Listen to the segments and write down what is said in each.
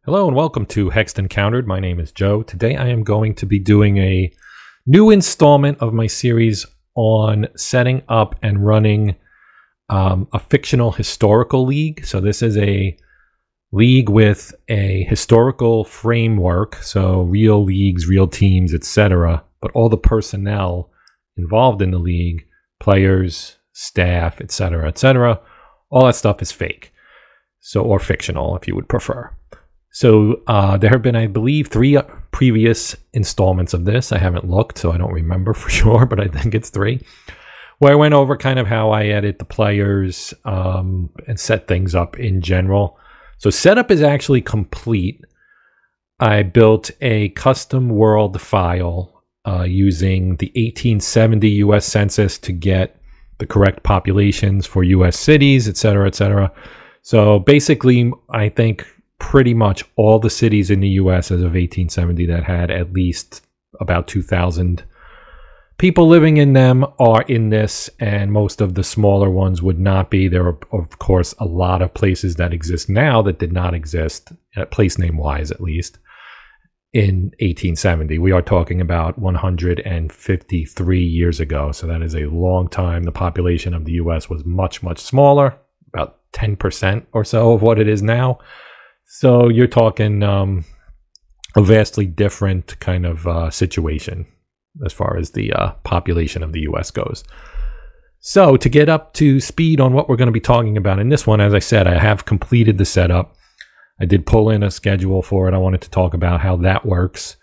Hello and welcome to Hexed Encountered. My name is Joe. Today I am going to be doing a new installment of my series on setting up and running a fictional historical league. So this is a league with a historical framework, so real leagues, real teams, etc. But all the personnel involved in the league, players, staff, etc., all that stuff is fake. So, or fictional if you would prefer. So there have been, I believe, 3 previous installments of this. I haven't looked, so I don't remember for sure, but I think it's 3, where I went over kind of how I edit the players and set things up in general. So setup is actually complete. I built a custom world file using the 1870 U.S. Census to get the correct populations for U.S. cities, etc. So basically, I think pretty much all the cities in the U.S. as of 1870 that had at least about 2,000 people living in them are in this, and most of the smaller ones would not be. There are, of course, a lot of places that exist now that did not exist, place name-wise at least, in 1870. We are talking about 153 years ago, so that is a long time. The population of the U.S. was much, much smaller, about 10% or so of what it is now. So you're talking a vastly different kind of situation as far as the population of the U.S. goes. So to get up to speed on what we're going to be talking about in this one, as I said, I have completed the setup. I did pull in a schedule for it. I wanted to talk about how that works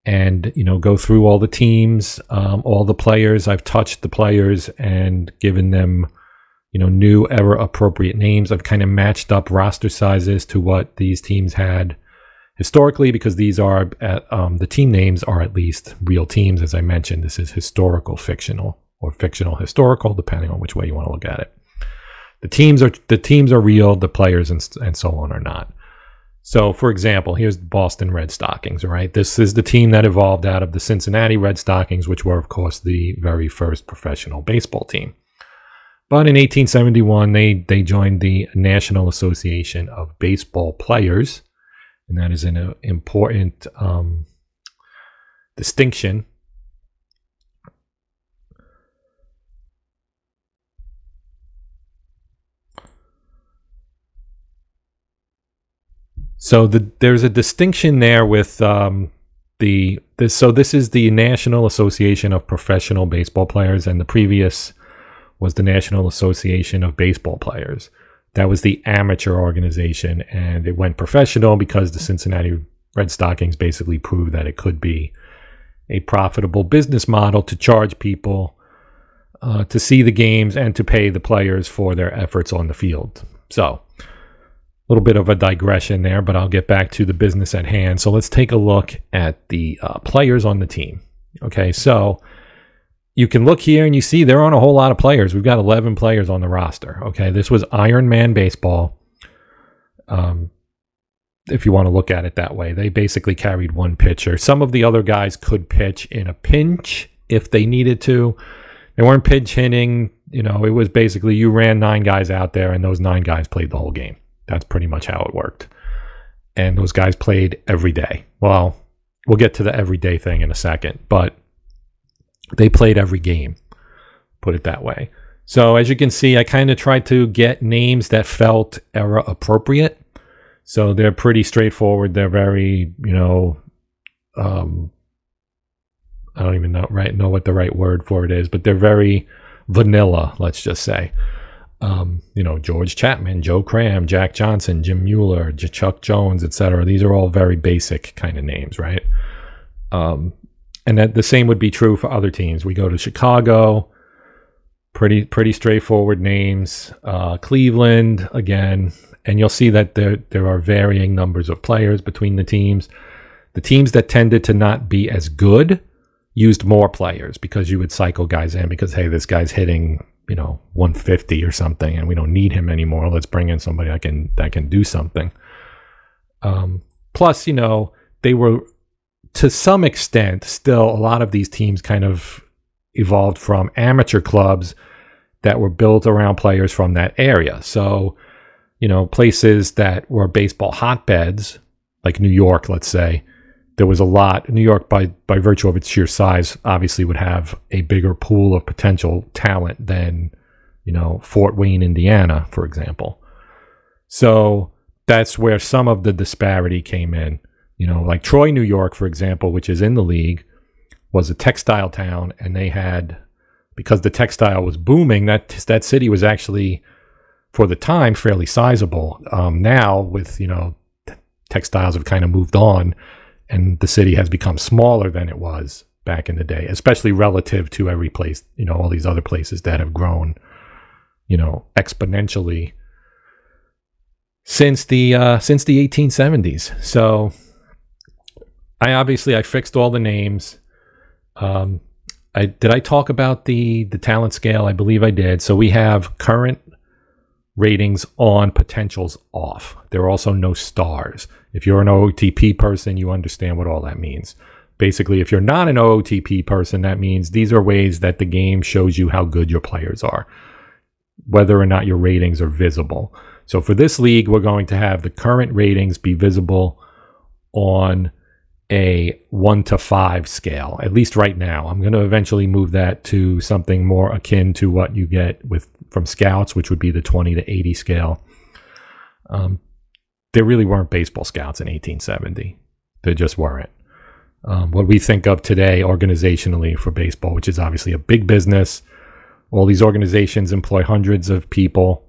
and, you know, go through all the teams, all the players. I've touched the players and given them, you know, new era appropriate names. I've kind of matched up roster sizes to what these teams had historically, because these are the team names are at least real teams. As I mentioned, this is historical fictional or fictional historical, depending on which way you want to look at it. The teams are real, the players and so on are not. So for example, here's the Boston Red Stockings, all right? This is the team that evolved out of the Cincinnati Red Stockings, which were of course the very first professional baseball team. But in 1871, they joined the National Association of Baseball Players, and that is an important distinction. So there's a distinction there with so this is the National Association of Professional Baseball Players, and the previous was the National Association of Baseball Players. That was the amateur organization, and it went professional because the Cincinnati Red Stockings basically proved that it could be a profitable business model to charge people to see the games and to pay the players for their efforts on the field. So a little bit of a digression there, but I'll get back to the business at hand. So let's take a look at the players on the team. Okay, so you can look here and you see there aren't a whole lot of players. We've got 11 players on the roster. Okay, this was Iron Man baseball. If you want to look at it that way, they basically carried one pitcher. Some of the other guys could pitch in a pinch if they needed to. They weren't pinch hitting. You know, it was basically you ran 9 guys out there and those 9 guys played the whole game. That's pretty much how it worked. And those guys played every day. Well, we'll get to the everyday thing in a second, but they played every game, put it that way. So as you can see, I kind of tried to get names that felt era appropriate. So they're pretty straightforward. They're very, you know, I don't even know what the right word for it is, but they're very vanilla, let's just say. You know, George Chapman, Joe Cram, Jack Johnson, Jim Mueller, Chuck Jones, etc. These are all very basic kind of names, right? And that the same would be true for other teams. We go to Chicago, pretty straightforward names. Cleveland, again, and you'll see that there are varying numbers of players between the teams. The teams that tended to not be as good used more players because you would cycle guys in because, hey, this guy's hitting, you know, 150 or something, and we don't need him anymore. Let's bring in somebody that can do something. Plus, you know, they were, to some extent, still a lot of these teams kind of evolved from amateur clubs that were built around players from that area. So, you know, places that were baseball hotbeds like New York, let's say, there was a lot. New York, by virtue of its sheer size, obviously would have a bigger pool of potential talent than, Fort Wayne, Indiana, for example. So that's where some of the disparity came in. Like Troy, New York, for example, which is in the league, was a textile town, and they had, because the textile was booming, that city was actually, for the time, fairly sizable. Now, with, textiles have kind of moved on, and the city has become smaller than it was back in the day, especially relative to every place, all these other places that have grown, exponentially since the 1870s. So I fixed all the names. Did I talk about the talent scale? I believe I did. So we have current ratings on, potentials off. There are also no stars. If you're an OOTP person, you understand what all that means. Basically, if you're not an OOTP person, that means these are ways that the game shows you how good your players are, whether or not your ratings are visible. So for this league, we're going to have the current ratings be visible on a 1 to 5 scale, at least right now. I'm going to eventually move that to something more akin to what you get from scouts, which would be the 20 to 80 scale. There really weren't baseball scouts in 1870. There just weren't. What we think of today organizationally for baseball, which is obviously a big business. All these organizations employ hundreds of people.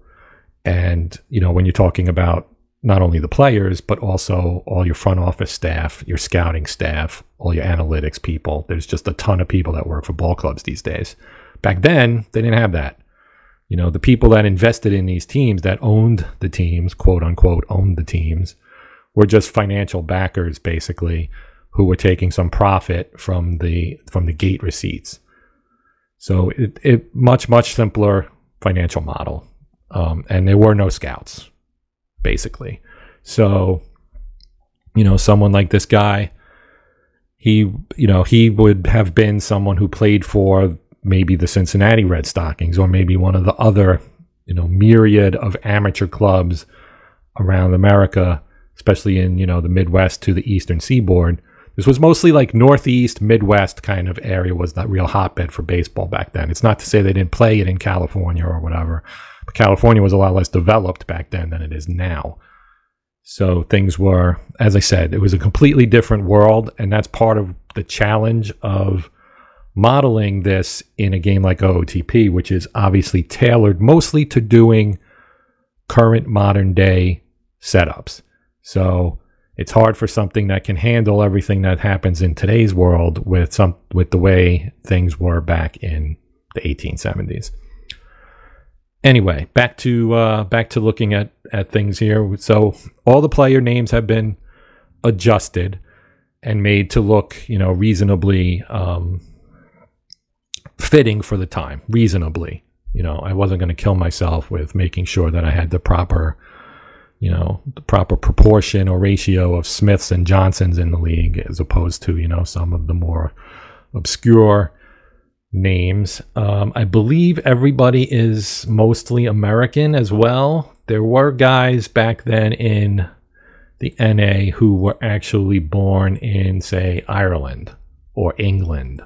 And, when you're talking about not only the players, but also all your front office staff, your scouting staff, all your analytics people, there's just a ton of people that work for ball clubs these days. Back then, they didn't have that. The people that invested in these teams, that owned the teams, quote unquote, owned the teams, were just financial backers, basically, who were taking some profit from the gate receipts. So it much simpler financial model, and there were no scouts, basically. So, someone like this guy, he would have been someone who played for maybe the Cincinnati Red Stockings, or maybe one of the other, myriad of amateur clubs around America, especially in, the Midwest to the Eastern Seaboard. This was mostly like Northeast, Midwest kind of area was that real hotbed for baseball back then. It's not to say they didn't play it in California or whatever, but California was a lot less developed back then than it is now. So things were, as I said, it was a completely different world, and that's part of the challenge of modeling this in a game like OOTP, which is obviously tailored mostly to doing current modern day setups. So it's hard for something that can handle everything that happens in today's world with the way things were back in the 1870s. Anyway, back to looking at things here. So all the player names have been adjusted and made to look, reasonably fitting for the time. Reasonably, I wasn't going to kill myself with making sure that I had the proper proportion or ratio of Smiths and Johnsons in the league, as opposed to, some of the more obscure names. I believe everybody is mostly American as well. There were guys back then in the NA who were actually born in, say, Ireland or England.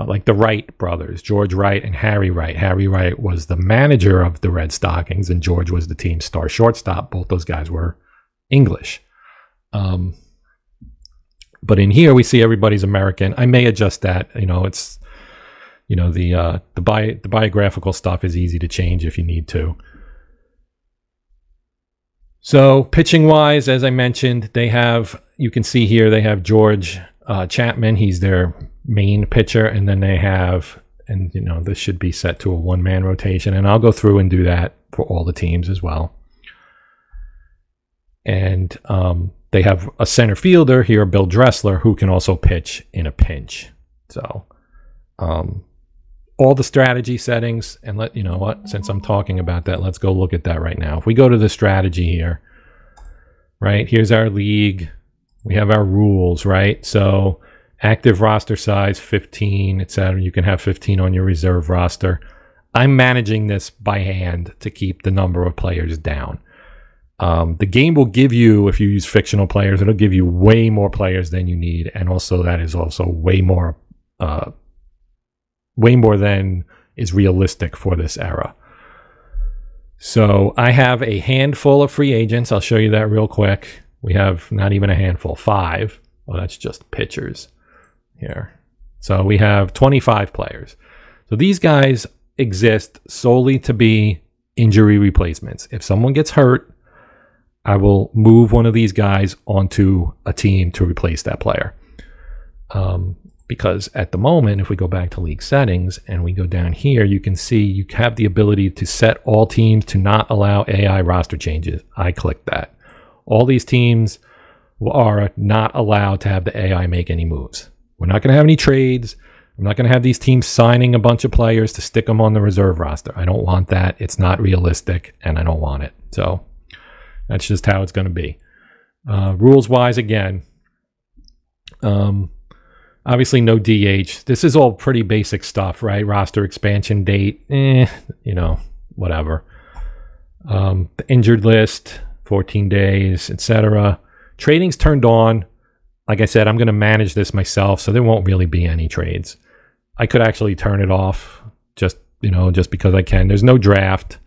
Like the Wright brothers, George Wright and Harry Wright. Harry Wright was the manager of the Red Stockings, and George was the team's star shortstop. Both those guys were English. But in here, we see everybody's American. I may adjust that. It's, the biographical stuff is easy to change if you need to. So pitching-wise, as I mentioned, you can see here, they have George Chapman. He's their main pitcher, and then they have, this should be set to a one-man rotation, and I'll go through and do that for all the teams as well. And they have a center fielder here, Bill Dressler, who can also pitch in a pinch. So all the strategy settings, and since I'm talking about that, let's go look at that right now. If we go to the strategy here, right, here's our league. We have our rules, right? So active roster size 15, etc. You can have 15 on your reserve roster. I'm managing this by hand to keep the number of players down. The game will give you, if you use fictional players, it'll give you way more players than you need, and also that is also way more than is realistic for this era. So I have a handful of free agents. I'll show you that real quick. We have not even a handful, 5. Well, that's just pitchers here. So we have 25 players. So these guys exist solely to be injury replacements. If someone gets hurt, I will move one of these guys onto a team to replace that player. Because at the moment, if we go back to league settings and we go down here, you can see you have the ability to set all teams to not allow AI roster changes. I click that. All these teams are not allowed to have the AI make any moves. We're not going to have any trades. I'm not going to have these teams signing a bunch of players to stick them on the reserve roster. I don't want that. It's not realistic, and I don't want it. So that's just how it's going to be. Rules-wise, again, obviously no DH. This is all pretty basic stuff, right? Roster expansion date, whatever. The injured list, 14 days, etc. Trading's turned on. Like I said, I'm going to manage this myself, so there won't really be any trades. I could actually turn it off just because I can. There's no draft.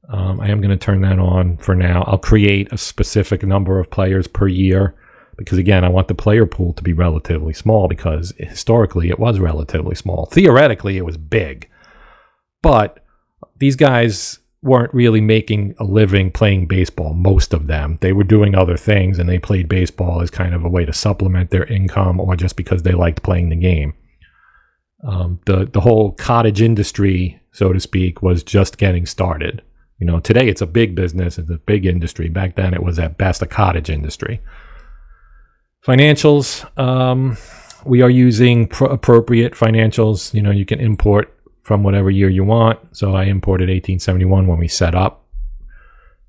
I am going to turn that on for now. I'll create a specific number of players per year because, again, I want the player pool to be relatively small because historically it was relatively small. Theoretically, it was big. But these guys weren't really making a living playing baseball, most of them. They were doing other things, and they played baseball as kind of a way to supplement their income or just because they liked playing the game. The whole cottage industry, so to speak, was just getting started. Today it's a big business, it's a big industry. Back then it was at best a cottage industry. Financials, we are using appropriate financials. You can import from whatever year you want. So I imported 1871 when we set up.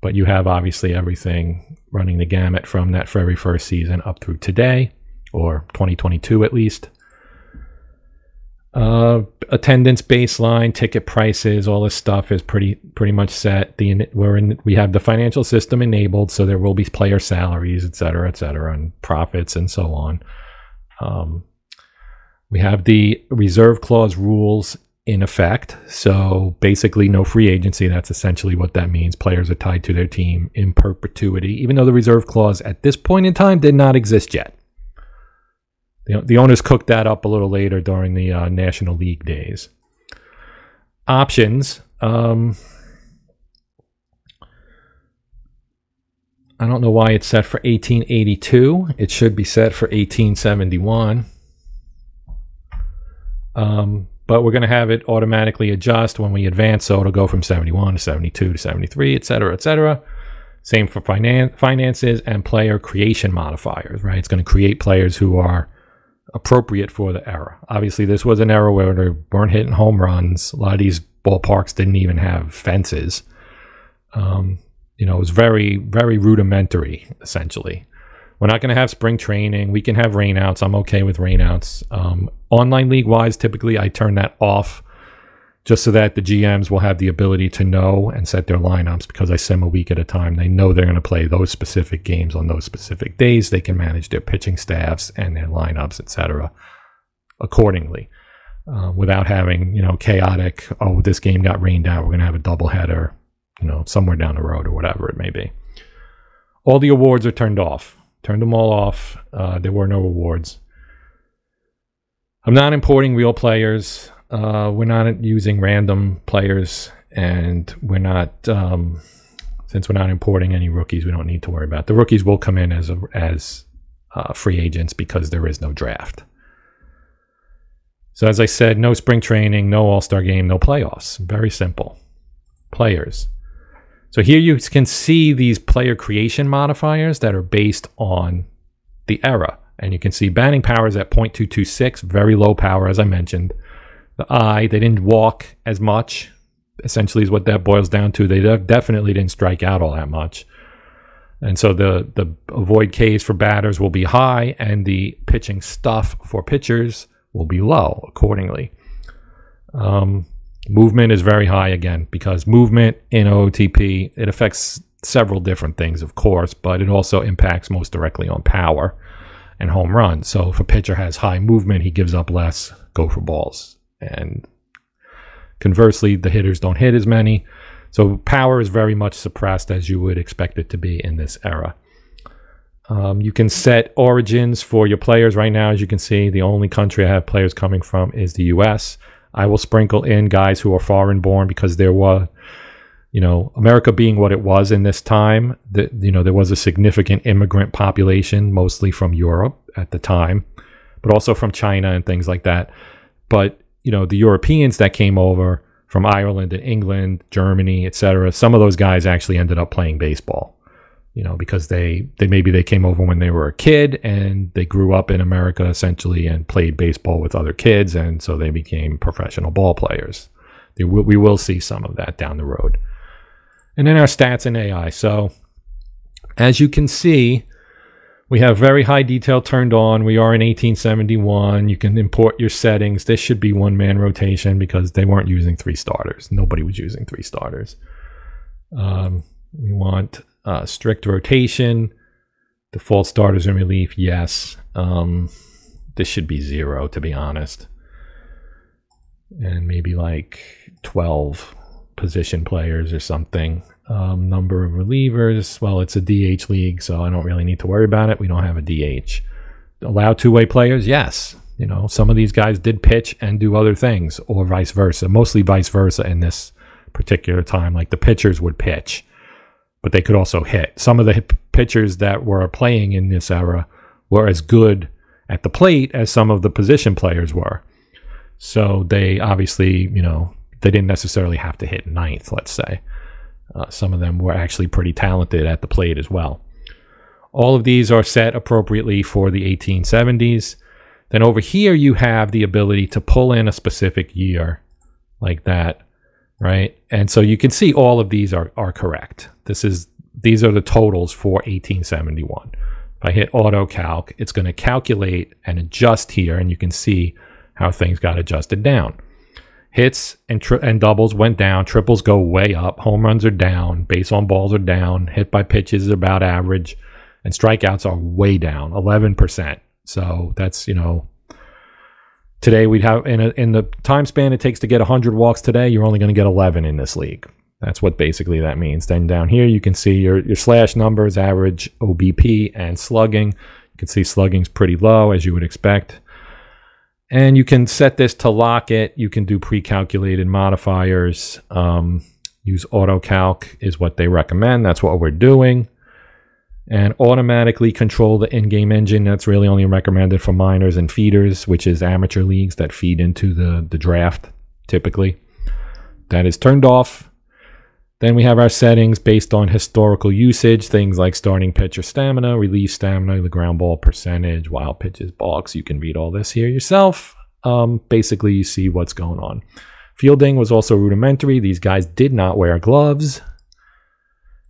But you have obviously everything running the gamut from that very first season up through today, or 2022 at least. Attendance baseline, ticket prices, all this stuff is pretty much set. We have the financial system enabled, so there will be player salaries, et cetera, and profits and so on. We have the reserve clause rules in effect, so basically no free agency. That's essentially what that means. Players are tied to their team in perpetuity, even though the reserve clause at this point in time did not exist yet. The owners cooked that up a little later during the National League days. Options. I don't know why it's set for 1882. It should be set for 1871. But we're going to have it automatically adjust when we advance, so it'll go from 71 to 72 to 73, etc., etc. Same for finances and player creation modifiers, right? It's going to create players who are appropriate for the era. Obviously, this was an era where they weren't hitting home runs. A lot of these ballparks didn't even have fences. It was very, very rudimentary, essentially. We're not going to have spring training. We can have rainouts. I'm okay with rainouts. Online league-wise, typically I turn that off just so that the GMs will have the ability to know and set their lineups, because I sim a week at a time. They know they're going to play those specific games on those specific days. They can manage their pitching staffs and their lineups, etc., accordingly, without having chaotic. Oh, this game got rained out. We're going to have a doubleheader, somewhere down the road or whatever it may be. All the awards are turned off. Turned them all off. There were no awards. I'm not importing real players. We're not using random players, and we're not, since we're not importing any rookies, we don't need to worry about. The rookies will come in as free agents because there is no draft. So as I said, no spring training, no all-star game, no playoffs. Very simple. Players. So here you can see these player creation modifiers that are based on the era. And you can see batting power is at .226, very low power, as I mentioned. The eye, they didn't walk as much, essentially is what that boils down to. They definitely didn't strike out all that much. And so the avoid Ks for batters will be high, and the pitching stuff for pitchers will be low accordingly. Movement is very high, again, because movement in OOTP, it affects several different things, of course, but it also impacts most directly on power and home runs. So if a pitcher has high movement, he gives up less gopher balls. And conversely, the hitters don't hit as many. So power is very much suppressed as you would expect it to be in this era. You can set origins for your players right now. As you can see, the only country I have players coming from is the US. I will sprinkle in guys who are foreign born because there were, America being what it was in this time, there was a significant immigrant population, mostly from Europe at the time, but also from China and things like that. But, the Europeans that came over from Ireland and England, Germany, etc., some of those guys actually ended up playing baseball. Because they came over when they were a kid and they grew up in America essentially and played baseball with other kids, and so they became professional ball players. We will see some of that down the road. And then our stats and AI. So as you can see, we have very high detail turned on. We are in 1871. You can import your settings. This should be one-man rotation because they weren't using 3 starters. Nobody was using 3 starters. We want strict rotation, default starters in relief, yes. This should be 0, to be honest. And maybe like 12 position players or something. Number of relievers, well, it's a DH league, so I don't really need to worry about it. We don't have a DH. Allow two-way players, yes. Some of these guys did pitch and do other things, or vice versa. Mostly vice versa in this particular time. Like the pitchers would pitch, but they could also hit. Some of the pitchers that were playing in this era were as good at the plate as some of the position players were. So they obviously, they didn't necessarily have to hit ninth, let's say. Some of them were actually pretty talented at the plate as well. All of these are set appropriately for the 1870s. Then over here, you have the ability to pull in a specific year like that, right? And so you can see all of these are correct. These are the totals for 1871. If I hit auto calc, it's going to calculate and adjust here, and you can see how things got adjusted down. Hits and doubles went down, triples go way up, home runs are down, base on balls are down, hit by pitches is about average, and strikeouts are way down, 11%. So that's, today we'd have, in the time span it takes to get 100 walks today, you're only going to get 11 in this league. That's what basically that means. Then down here you can see your slash numbers, average, OBP, and slugging. You can see slugging's pretty low, as you would expect. And you can set this to lock it. You can do pre-calculated modifiers. Use AutoCalc is what they recommend. That's what we're doing. And automatically control the in-game engine. That's really only recommended for minors and feeders, which is amateur leagues that feed into the draft, typically. That is turned off. Then we have our settings based on historical usage, things like starting pitcher stamina, relief stamina, the ground ball percentage, wild pitches, balks. You can read all this here yourself. Basically, you see what's going on. Fielding was also rudimentary. These guys did not wear gloves.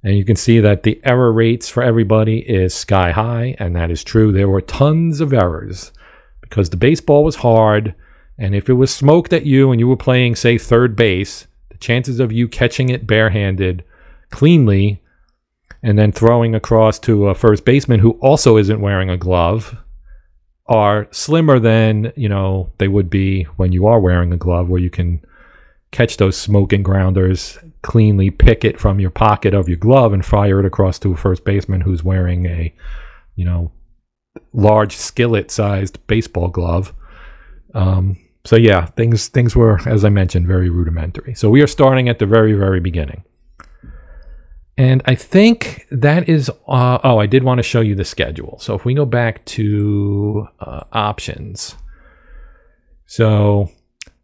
And you can see that the error rates for everybody is sky high, and that is true. There were tons of errors because the baseball was hard, and if it was smoked at you and you were playing, say, third base, chances of you catching it barehanded cleanly and then throwing across to a first baseman who also isn't wearing a glove are slimmer than, they would be when you are wearing a glove, where you can catch those smoking grounders cleanly, pick it from your pocket of your glove and fire it across to a first baseman who's wearing a, large skillet-sized baseball glove. So yeah, things were, as I mentioned, very rudimentary. So we are starting at the very, very beginning. And I think that is, I did want to show you the schedule. So if we go back to options. So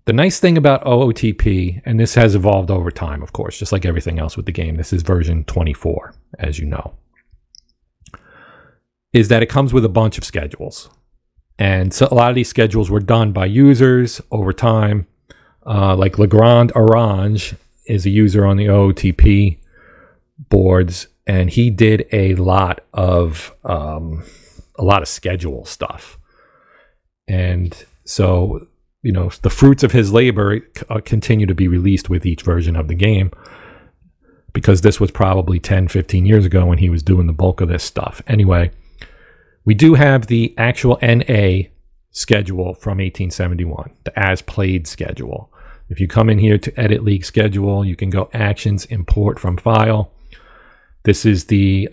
the nice thing about OOTP, and this has evolved over time, of course, just like everything else with the game. This is version 24, as you know, is that it comes with a bunch of schedules. And so a lot of these schedules were done by users over time. Like Legrand Orange is a user on the OOTP boards, and he did a lot of schedule stuff. And so, the fruits of his labor continue to be released with each version of the game, because this was probably 10, 15 years ago when he was doing the bulk of this stuff. Anyway, we do have the actual NA schedule from 1871, the as played schedule. If you come in here to edit league schedule, you can go actions, import from file. This is the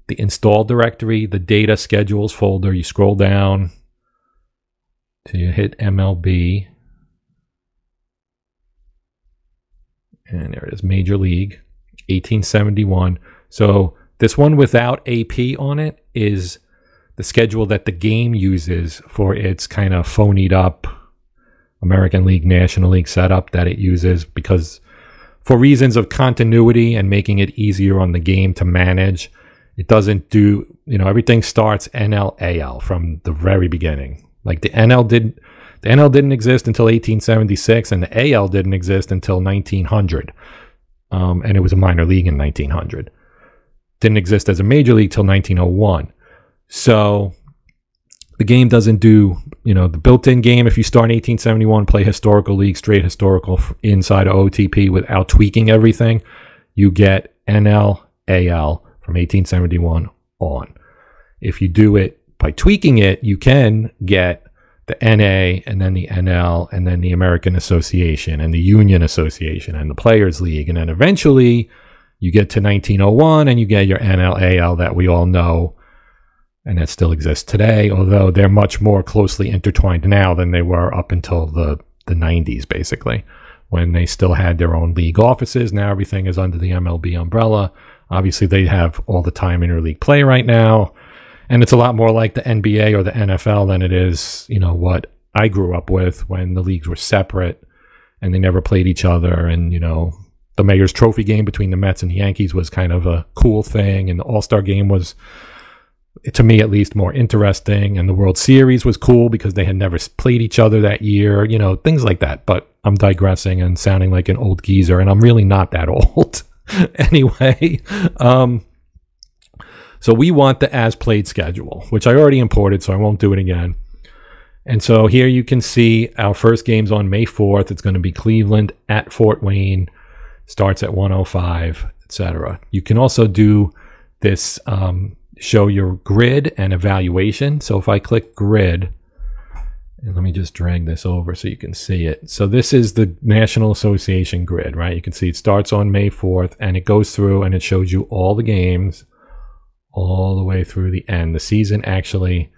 install directory, the data schedules folder. You scroll down till you hit MLB. And there it is, Major League, 1871. So this one without AP on it is the schedule that the game uses for its kind of phonied up American League, National League setup that it uses, because for reasons of continuity and making it easier on the game to manage, it doesn't do, everything starts NL, AL from the very beginning. Like the NL didn't exist until 1876, and the AL didn't exist until 1900. And it was a minor league in 1900. Didn't exist as a major league till 1901. So the game doesn't do, the built-in game. If you start in 1871, play historical league, straight historical inside of OOTP without tweaking everything, you get NL, AL from 1871 on. If you do it by tweaking it, you can get the NA and then the NL and then the American Association and the Union Association and the Players League. And then eventually you get to 1901 and you get your NL, AL that we all know, and that still exists today, although they're much more closely intertwined now than they were up until the 90s, basically, when they still had their own league offices. Now everything is under the MLB umbrella. Obviously, they have all the time interleague play right now, and it's a lot more like the NBA or the NFL than it is, what I grew up with when the leagues were separate and they never played each other. And, the Mayor's Trophy game between the Mets and the Yankees was kind of a cool thing, and the All-Star game was, to me at least, more interesting, and the World Series was cool because they had never played each other that year, things like that. But I'm digressing and sounding like an old geezer, and I'm really not that old. Anyway, so we want the as played schedule, which I already imported, so I won't do it again. And so here you can see our first game's on May 4th. It's going to be Cleveland at Fort Wayne, starts at 1:05, etc. You can also do this, show your grid and evaluation. So if I click grid, and let me just drag this over so you can see it. So this is the National Association grid, right? You can see it starts on May 4th and it goes through and it shows you all the games all the way through the end. The season actually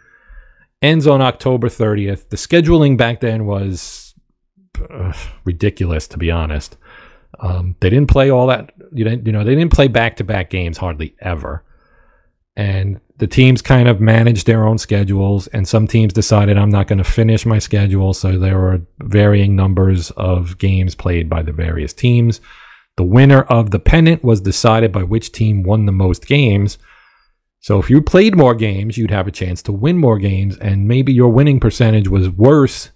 ends on October 30th. The scheduling back then was ridiculous, to be honest. They didn't play all that, they didn't play back-to-back games hardly ever. And the teams kind of managed their own schedules, and some teams decided, I'm not going to finish my schedule, so there were varying numbers of games played by the various teams. The winner of the pennant was decided by which team won the most games. So if you played more games, you'd have a chance to win more games, and maybe your winning percentage was worse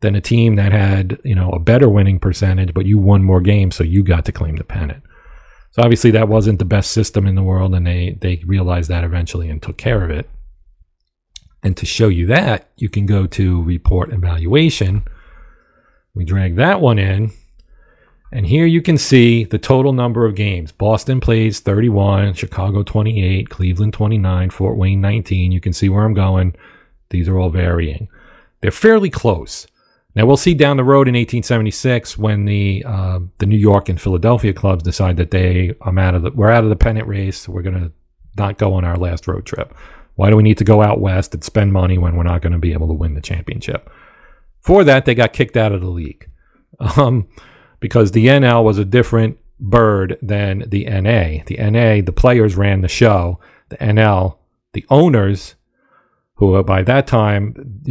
than a team that had, a better winning percentage, but you won more games, so you got to claim the pennant. So obviously that wasn't the best system in the world, and they realized that eventually and took care of it. And to show you that, you can go to Report Evaluation. We drag that one in, and here you can see the total number of games. Boston plays 31, Chicago 28, Cleveland 29, Fort Wayne 19. You can see where I'm going. These are all varying. They're fairly close. Now, we'll see down the road in 1876 when the New York and Philadelphia clubs decide that we're out of the pennant race. We're going to not go on our last road trip. Why do we need to go out west and spend money when we're not going to be able to win the championship? For that, they got kicked out of the league because the NL was a different bird than the NA. The NA, the players ran the show. The NL, the owners, who by that time,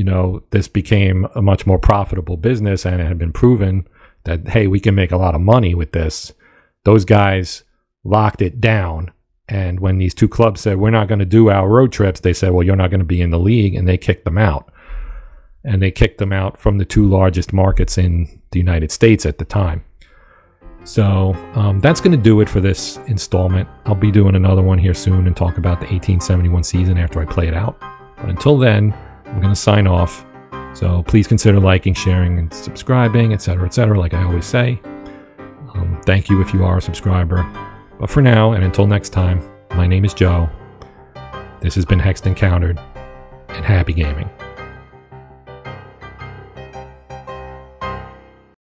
this became a much more profitable business, and it had been proven that, hey, we can make a lot of money with this. Those guys locked it down. And when these two clubs said, we're not going to do our road trips, they said, well, you're not going to be in the league, and they kicked them out. And they kicked them out from the two largest markets in the United States at the time. So that's going to do it for this installment. I'll be doing another one here soon and talk about the 1871 season after I play it out. But until then, I'm going to sign off. So please consider liking, sharing, and subscribing, etc., like I always say. Thank you if you are a subscriber. But for now, and until next time, my name is Joe. This has been Hexed Encountered, and happy gaming.